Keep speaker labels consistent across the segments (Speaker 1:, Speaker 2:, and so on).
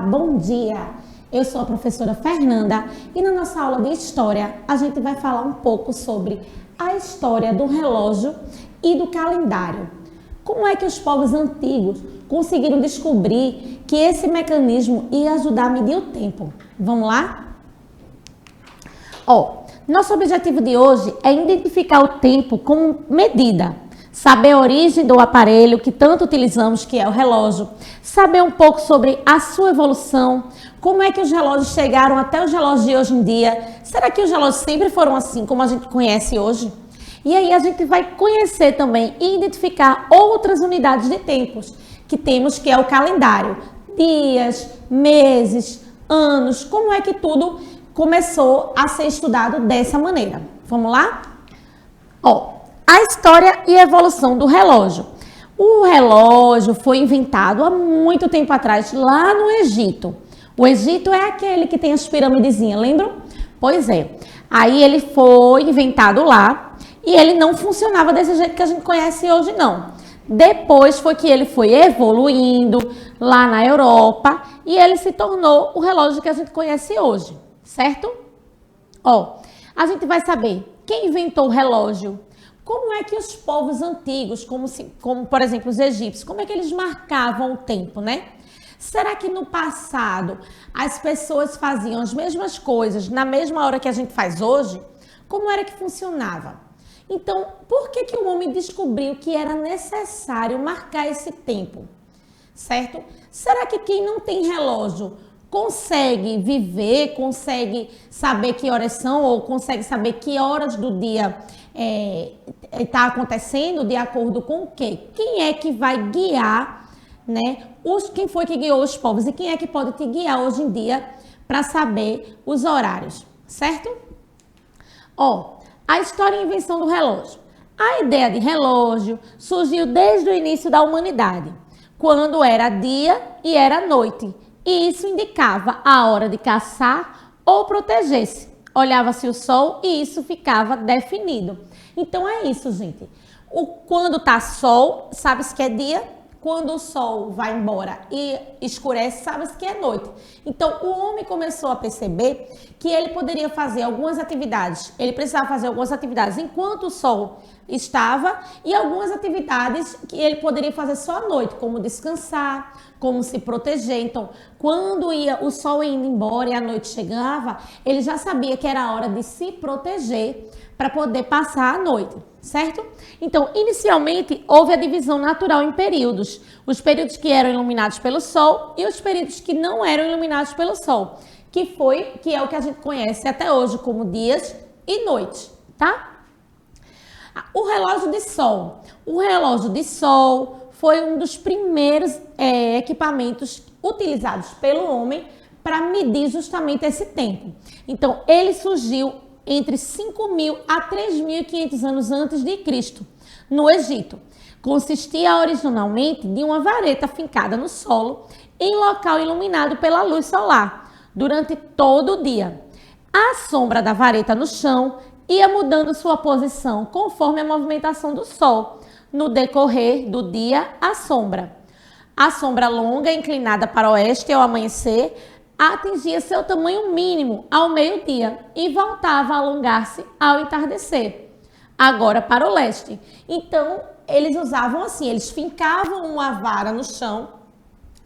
Speaker 1: bom dia! Eu sou a professora Fernanda e na nossa aula de História a gente vai falar um pouco sobre a história do relógio e do calendário. Como é que os povos antigos conseguiram descobrir que esse mecanismo ia ajudar a medir o tempo? Vamos lá? Nosso objetivo de hoje é identificar o tempo como medida. Saber a origem do aparelho que tanto utilizamos, que é o relógio. Saber um pouco sobre a sua evolução. Como é que os relógios chegaram até os relógios de hoje em dia? Será que os relógios sempre foram assim, como a gente conhece hoje? E aí a gente vai conhecer também e identificar outras unidades de tempos que temos, que é o calendário. Dias, meses, anos, como é que tudo começou a ser estudado dessa maneira. Vamos lá? A história e evolução do relógio. O relógio foi inventado há muito tempo atrás, lá no Egito. O Egito é aquele que tem as piramidezinhas, lembram? Pois é. Aí ele foi inventado lá e ele não funcionava desse jeito que a gente conhece hoje, não. Depois foi que ele foi evoluindo lá na Europa e ele se tornou o relógio que a gente conhece hoje, certo? A gente vai saber quem inventou o relógio. Como é que os povos antigos, como por exemplo os egípcios, como é que eles marcavam o tempo, né? Será que no passado as pessoas faziam as mesmas coisas na mesma hora que a gente faz hoje? Como era que funcionava? Então, por que que o homem descobriu que era necessário marcar esse tempo? Certo? Será que quem não tem relógio consegue viver, consegue saber que horas são ou consegue saber que horas do dia está acontecendo de acordo com o quê? Quem é que vai guiar, né? Quem foi que guiou os povos e quem é que pode te guiar hoje em dia para saber os horários, certo? A história e invenção do relógio. A ideia de relógio surgiu desde o início da humanidade, quando era dia e era noite. E isso indicava a hora de caçar ou proteger-se. Olhava-se o sol e isso ficava definido. Então é isso, gente. Quando tá sol, sabe-se que é dia. Quando o sol vai embora e escurece, sabe-se que é noite. Então o homem começou a perceber que ele poderia fazer algumas atividades. Ele precisava fazer algumas atividades enquanto o sol estava e algumas atividades que ele poderia fazer só à noite, como descansar, como se proteger. Então, quando o sol indo embora e a noite chegava, ele já sabia que era a hora de se proteger para poder passar a noite, certo? Então, inicialmente, houve a divisão natural em períodos. Os períodos que eram iluminados pelo sol e os períodos que não eram iluminados pelo sol, que é o que a gente conhece até hoje como dias e noites, tá? O relógio de sol. O relógio de sol foi um dos primeiros equipamentos utilizados pelo homem para medir justamente esse tempo. Então, ele surgiu entre 5.000 a 3.500 anos antes de Cristo, no Egito. Consistia originalmente de uma vareta fincada no solo, em local iluminado pela luz solar, durante todo o dia. A sombra da vareta no chão ia mudando sua posição conforme a movimentação do sol. No decorrer do dia, a sombra longa, inclinada para o oeste ao amanhecer, atingia seu tamanho mínimo ao meio-dia e voltava a alongar-se ao entardecer, agora para o leste. Então, eles usavam assim, eles fincavam uma vara no chão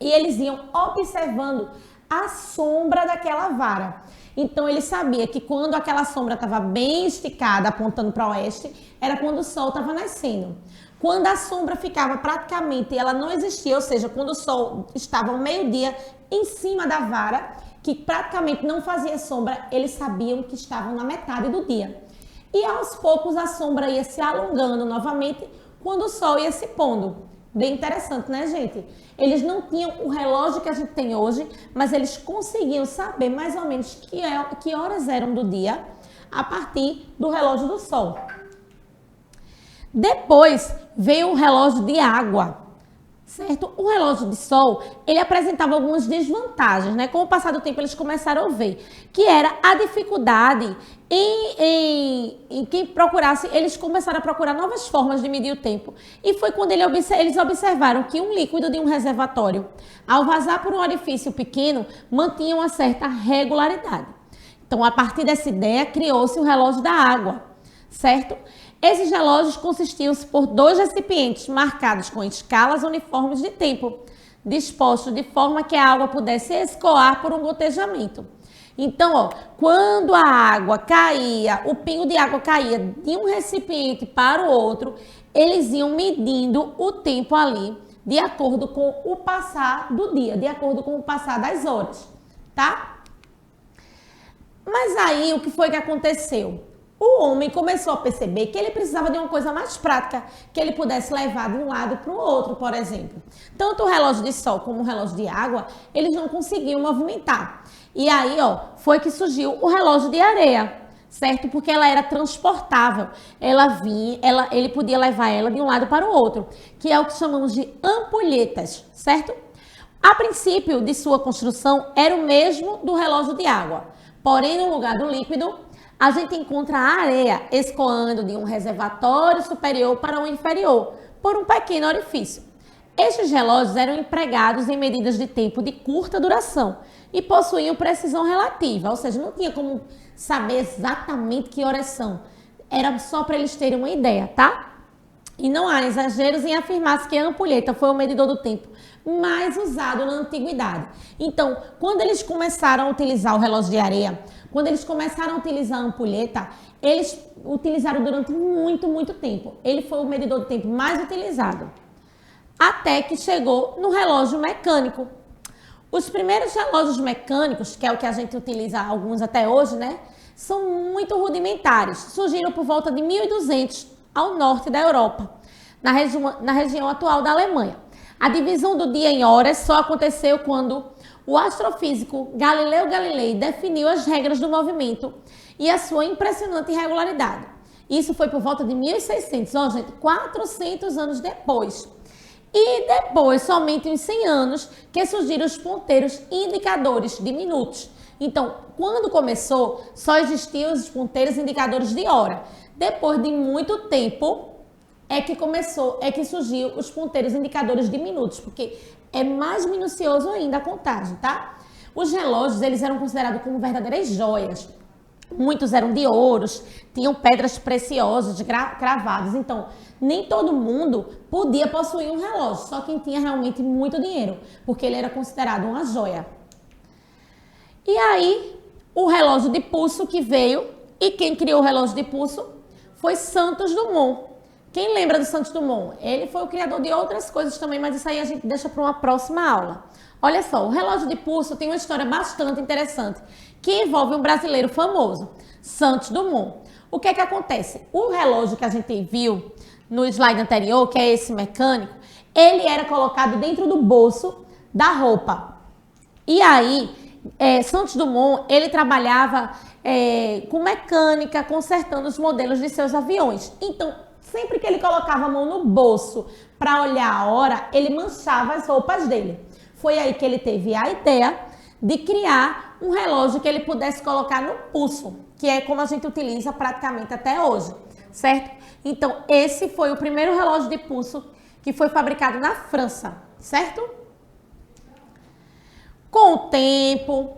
Speaker 1: e eles iam observando a sombra daquela vara. Então, ele sabia que quando aquela sombra estava bem esticada, apontando para o oeste, era quando o sol estava nascendo. Quando a sombra ficava praticamente, ela não existia, ou seja, quando o sol estava ao meio-dia em cima da vara, que praticamente não fazia sombra, eles sabiam que estavam na metade do dia. E aos poucos a sombra ia se alongando novamente quando o sol ia se pondo. Bem interessante, né, gente? Eles não tinham o relógio que a gente tem hoje, mas eles conseguiam saber mais ou menos que horas eram do dia a partir do relógio do sol. Depois veio o relógio de água. certo? O relógio de sol, ele apresentava algumas desvantagens, né? Com o passar do tempo, eles começaram a ver que era a dificuldade em quem procurasse, eles começaram a procurar novas formas de medir o tempo. E foi quando eles observaram que um líquido de um reservatório, ao vazar por um orifício pequeno, mantinha uma certa regularidade. Então, a partir dessa ideia, criou-se o relógio da água, certo? Esses relógios consistiam por 2 recipientes marcados com escalas uniformes de tempo, dispostos de forma que a água pudesse escoar por um gotejamento. Então, ó, quando a água caía, o pingo de água caía de um recipiente para o outro, eles iam medindo o tempo ali, de acordo com o passar do dia, de acordo com o passar das horas, tá? Mas aí, o que foi que aconteceu? O homem começou a perceber que ele precisava de uma coisa mais prática, que ele pudesse levar de um lado para o outro, por exemplo. Tanto o relógio de sol como o relógio de água, eles não conseguiam movimentar. E aí, ó, foi que surgiu o relógio de areia, certo? Porque ela era transportável. Ele podia levar ela de um lado para o outro, que é o que chamamos de ampulhetas, certo? A princípio de sua construção era o mesmo do relógio de água, porém no lugar do líquido, a gente encontra a areia escoando de um reservatório superior para um inferior, por um pequeno orifício. Estes relógios eram empregados em medidas de tempo de curta duração e possuíam precisão relativa, ou seja, não tinha como saber exatamente que horas são. Era só para eles terem uma ideia, tá? E não há exageros em afirmar que a ampulheta foi o medidor do tempo mais usado na antiguidade. Então, quando eles começaram a utilizar o relógio de areia, quando eles começaram a utilizar a ampulheta, eles utilizaram durante muito tempo. Ele foi o medidor do tempo mais utilizado. Até que chegou no relógio mecânico. Os primeiros relógios mecânicos, que é o que a gente utiliza alguns até hoje, né? São muito rudimentares. Surgiram por volta de 1200 ao norte da Europa, na região atual da Alemanha. A divisão do dia em horas só aconteceu quando o astrofísico Galileu Galilei definiu as regras do movimento e a sua impressionante regularidade. Isso foi por volta de 1600, ó, gente, 400 anos depois. E depois, somente uns 100 anos, que surgiram os ponteiros indicadores de minutos. Então, quando começou, só existiam os ponteiros indicadores de hora. Depois de muito tempo, é que surgiu os ponteiros indicadores de minutos, porque é mais minucioso ainda a contagem, tá? Os relógios, eles eram considerados como verdadeiras joias. Muitos eram de ouros, tinham pedras preciosas, cravadas. Então, nem todo mundo podia possuir um relógio, só quem tinha realmente muito dinheiro, porque ele era considerado uma joia. E aí, o relógio de pulso que veio, e quem criou o relógio de pulso foi Santos Dumont. Quem lembra do Santos Dumont? Ele foi o criador de outras coisas também, mas isso aí a gente deixa para uma próxima aula. Olha só, o relógio de pulso tem uma história bastante interessante, que envolve um brasileiro famoso, Santos Dumont. O que é que acontece? O relógio que a gente viu no slide anterior, que é esse mecânico, ele era colocado dentro do bolso da roupa. E aí, Santos Dumont, ele trabalhava com mecânica, consertando os modelos de seus aviões. Então, sempre que ele colocava a mão no bolso para olhar a hora, ele manchava as roupas dele. Foi aí que ele teve a ideia de criar um relógio que ele pudesse colocar no pulso, que é como a gente utiliza praticamente até hoje, certo? Então, esse foi o primeiro relógio de pulso que foi fabricado na França, certo? Com o tempo,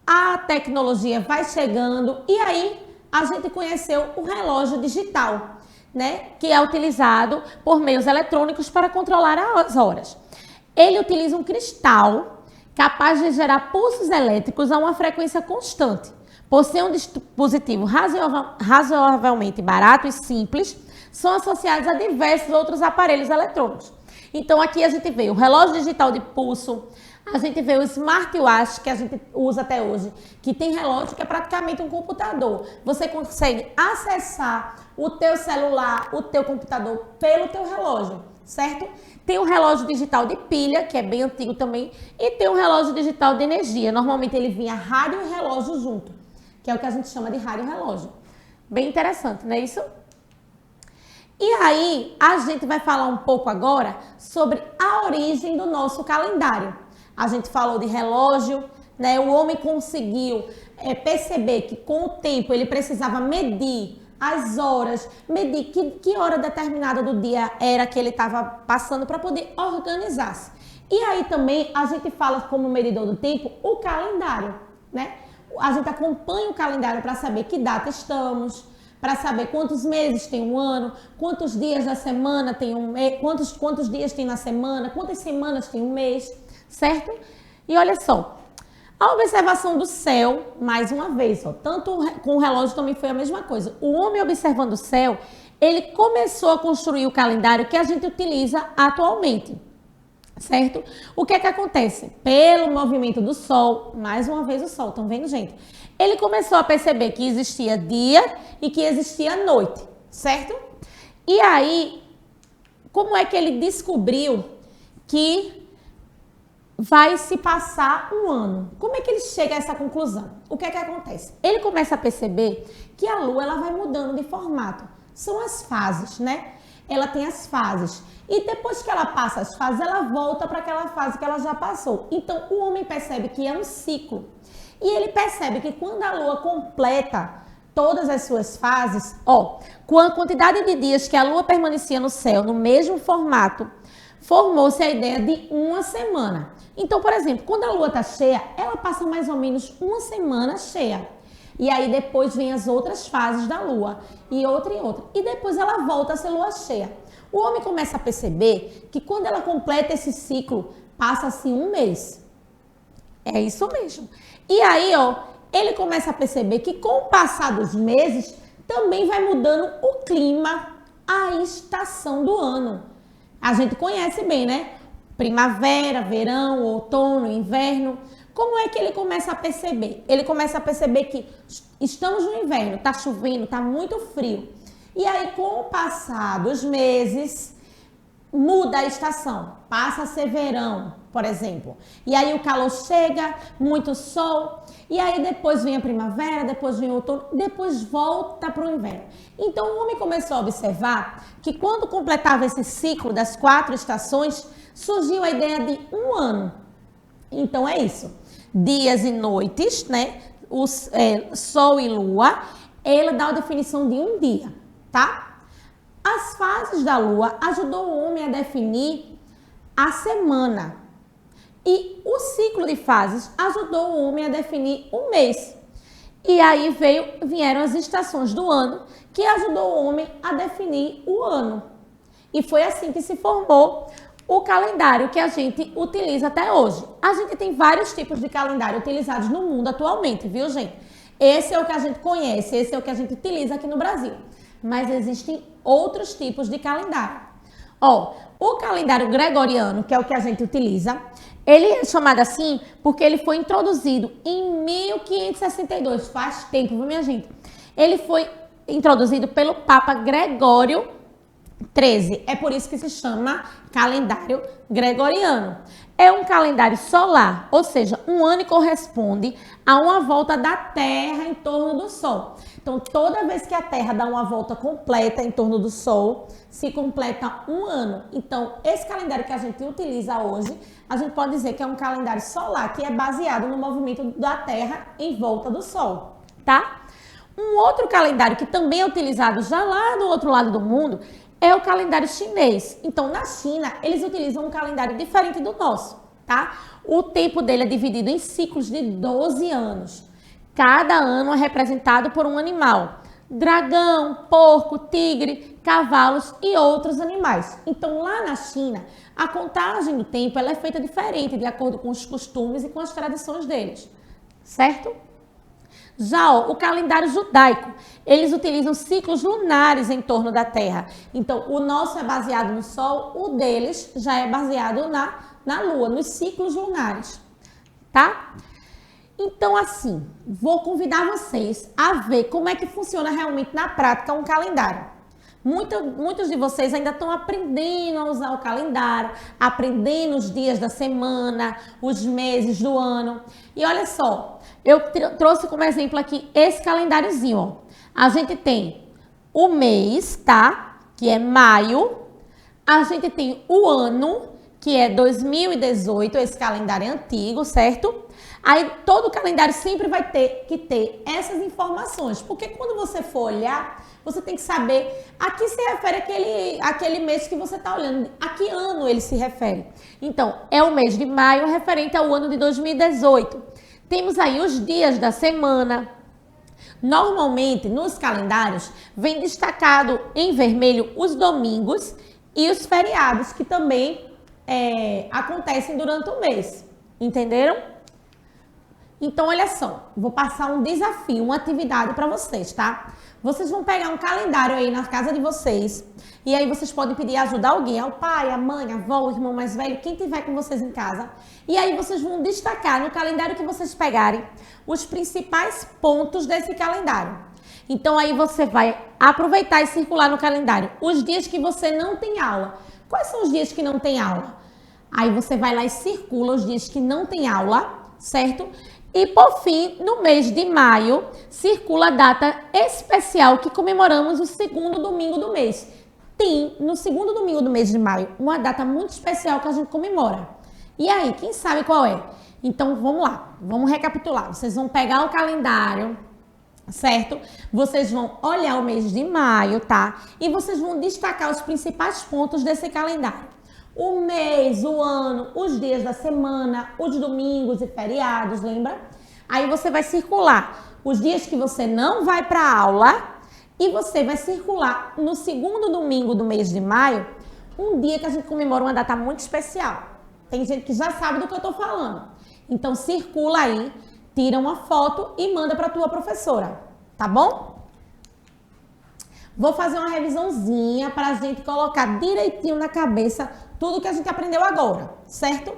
Speaker 1: a tecnologia vai chegando e aí a gente conheceu o relógio digital, né? Que é utilizado por meios eletrônicos para controlar as horas. Ele utiliza um cristal capaz de gerar pulsos elétricos a uma frequência constante. Por ser um dispositivo razoavelmente barato e simples, são associados a diversos outros aparelhos eletrônicos. Então aqui a gente vê o relógio digital de pulso, a gente vê o smartwatch que a gente usa até hoje, que tem relógio que é praticamente um computador. Você consegue acessar o teu celular, o teu computador pelo teu relógio, certo? Tem um relógio digital de pilha, que é bem antigo também, e tem um relógio digital de energia. Normalmente ele vinha rádio e relógio junto, que é o que a gente chama de rádio relógio. Bem interessante, não é isso? E aí, a gente vai falar um pouco agora sobre a origem do nosso calendário. A gente falou de relógio, né? O homem conseguiu perceber que com o tempo ele precisava medir as horas, medir que hora determinada do dia era que ele estava passando para poder organizar-se. E aí também a gente fala como medidor do tempo o calendário, né? A gente acompanha o calendário para saber que data estamos, para saber quantos meses tem um ano, quantos dias da semana tem um mês, quantos dias tem na semana, quantas semanas tem um mês, certo? E olha só, a observação do céu, mais uma vez, ó, tanto com o relógio também foi a mesma coisa. O homem observando o céu, ele começou a construir o calendário que a gente utiliza atualmente, certo? O que é que acontece? Pelo movimento do Sol, mais uma vez o Sol, estão vendo, gente? Ele começou a perceber que existia dia e que existia noite, certo? E aí, como é que ele descobriu que vai se passar um ano? Como é que ele chega a essa conclusão? O que é que acontece? Ele começa a perceber que a Lua ela vai mudando de formato. São as fases, né? Ela tem as fases. E depois que ela passa as fases, ela volta para aquela fase que ela já passou. Então, o homem percebe que é um ciclo. E ele percebe que quando a Lua completa todas as suas fases, ó, com a quantidade de dias que a Lua permanecia no céu, no mesmo formato, formou-se a ideia de uma semana. Então, por exemplo, quando a Lua está cheia, ela passa mais ou menos uma semana cheia. E aí depois vem as outras fases da Lua, e outra e outra. E depois ela volta a ser Lua cheia. O homem começa a perceber que quando ela completa esse ciclo, passa-se um mês. É isso mesmo. E aí, ó, ele começa a perceber que com o passar dos meses, também vai mudando o clima, a estação do ano. A gente conhece bem, né? Primavera, verão, outono, inverno. Como é que ele começa a perceber? Ele começa a perceber que estamos no inverno, tá chovendo, tá muito frio. E aí, com o passar dos meses, muda a estação, passa a ser verão, por exemplo. E aí o calor chega, muito sol, e aí depois vem a primavera, depois vem o outono, depois volta para o inverno. Então o homem começou a observar que quando completava esse ciclo das 4 estações, surgiu a ideia de um ano. Então é isso, dias e noites, né? Sol e lua, ela dá a definição de um dia, tá? As fases da Lua ajudou o homem a definir a semana. E o ciclo de fases ajudou o homem a definir o mês. E aí vieram as estações do ano, que ajudou o homem a definir o ano. E foi assim que se formou o calendário que a gente utiliza até hoje. A gente tem vários tipos de calendário utilizados no mundo atualmente, viu, gente? Esse é o que a gente conhece, esse é o que a gente utiliza aqui no Brasil. Mas existem outros tipos de calendário. Ó, o calendário gregoriano, que é o que a gente utiliza, ele é chamado assim porque ele foi introduzido em 1562, faz tempo, viu, minha gente? Ele foi introduzido pelo Papa Gregório XIII, é por isso que se chama calendário gregoriano. É um calendário solar, ou seja, um ano corresponde a uma volta da Terra em torno do Sol. Então, toda vez que a Terra dá uma volta completa em torno do Sol, se completa um ano. Então, esse calendário que a gente utiliza hoje, a gente pode dizer que é um calendário solar, que é baseado no movimento da Terra em volta do Sol, tá? Um outro calendário que também é utilizado já lá do outro lado do mundo é o calendário chinês. Então, na China, eles utilizam um calendário diferente do nosso, tá? O tempo dele é dividido em ciclos de 12 anos. Cada ano é representado por um animal. Dragão, porco, tigre, cavalos e outros animais. Então, lá na China, a contagem do tempo ela é feita diferente, de acordo com os costumes e com as tradições deles, certo? Já o calendário judaico, eles utilizam ciclos lunares em torno da Terra. Então, o nosso é baseado no Sol, o deles já é baseado na Lua, nos ciclos lunares, tá? Então, assim, vou convidar vocês a ver como é que funciona realmente na prática um calendário. Muitos de vocês ainda estão aprendendo a usar o calendário, aprendendo os dias da semana, os meses do ano. E olha só, eu trouxe como exemplo aqui esse calendáriozinho, ó. A gente tem o mês, tá? que é maio. A gente tem o ano, que é 2018, esse calendário é antigo, certo? Aí todo calendário sempre vai ter que ter essas informações, porque quando você for olhar, você tem que saber a que se refere aquele mês que você está olhando, a que ano ele se refere. Então, é o mês de maio referente ao ano de 2018. Temos aí os dias da semana. Normalmente, nos calendários, vem destacado em vermelho os domingos e os feriados, que também acontecem durante o mês. Entenderam? Então, olha só, vou passar um desafio, uma atividade para vocês, tá? Vocês vão pegar um calendário aí na casa de vocês e aí vocês podem pedir ajuda a alguém, ao pai, a mãe, a avó, o irmão mais velho, quem tiver com vocês em casa. E aí vocês vão destacar no calendário que vocês pegarem os principais pontos desse calendário. Então, aí você vai aproveitar e circular no calendário os dias que você não tem aula. Quais são os dias que não tem aula? Aí você vai lá e circula os dias que não tem aula, certo? E, por fim, no mês de maio, circula a data especial que comemoramos o segundo domingo do mês. Tem, no segundo domingo do mês de maio, uma data muito especial que a gente comemora. E aí, quem sabe qual é? Então, vamos lá, vamos recapitular. Vocês vão pegar o calendário, certo? Vocês vão olhar o mês de maio, tá? E vocês vão destacar os principais pontos desse calendário. O mês, o ano, os dias da semana, os domingos e feriados, lembra? Aí você vai circular os dias que você não vai para aula e você vai circular no segundo domingo do mês de maio, um dia que a gente comemora uma data muito especial. Tem gente que já sabe do que eu tô falando. Então circula aí, tira uma foto e manda para tua professora, tá bom? Vou fazer uma revisãozinha para a gente colocar direitinho na cabeça tudo que a gente aprendeu agora, certo?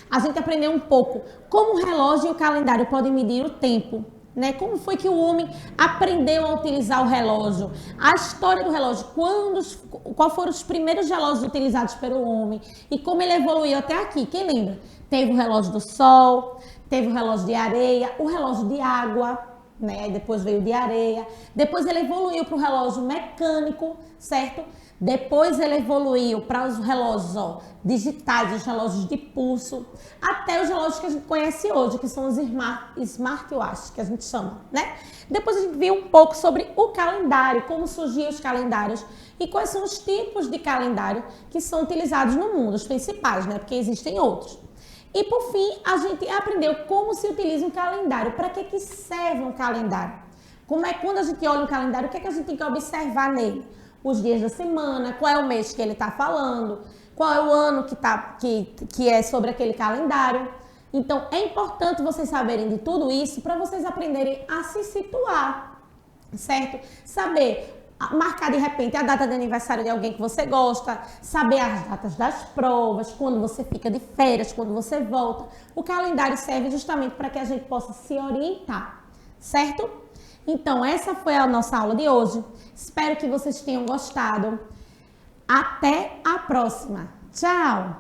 Speaker 1: A gente aprendeu um pouco como o relógio e o calendário podem medir o tempo, né? Como foi que o homem aprendeu a utilizar o relógio, a história do relógio, qual foram os primeiros relógios utilizados pelo homem e como ele evoluiu até aqui. Quem lembra? Teve o relógio do sol, teve o relógio de areia, o relógio de água, né? Depois veio de areia, depois ele evoluiu para o relógio mecânico, certo? Depois ele evoluiu para os relógios digitais, os relógios de pulso, até os relógios que a gente conhece hoje, que são os smartwatches, que a gente chama, né? Depois a gente viu um pouco sobre o calendário, como surgiam os calendários e quais são os tipos de calendário que são utilizados no mundo, os principais, né? Porque existem outros. E por fim, a gente aprendeu como se utiliza um calendário, para que serve um calendário. Como é quando a gente olha um calendário, o que é que a gente tem que observar nele? Os dias da semana, qual é o mês que ele está falando, qual é o ano que é sobre aquele calendário. Então, é importante vocês saberem de tudo isso para vocês aprenderem a se situar, certo? Saber marcar de repente a data de aniversário de alguém que você gosta, saber as datas das provas, quando você fica de férias, quando você volta. O calendário serve justamente para que a gente possa se orientar, certo? Então, essa foi a nossa aula de hoje. Espero que vocês tenham gostado. Até a próxima. Tchau!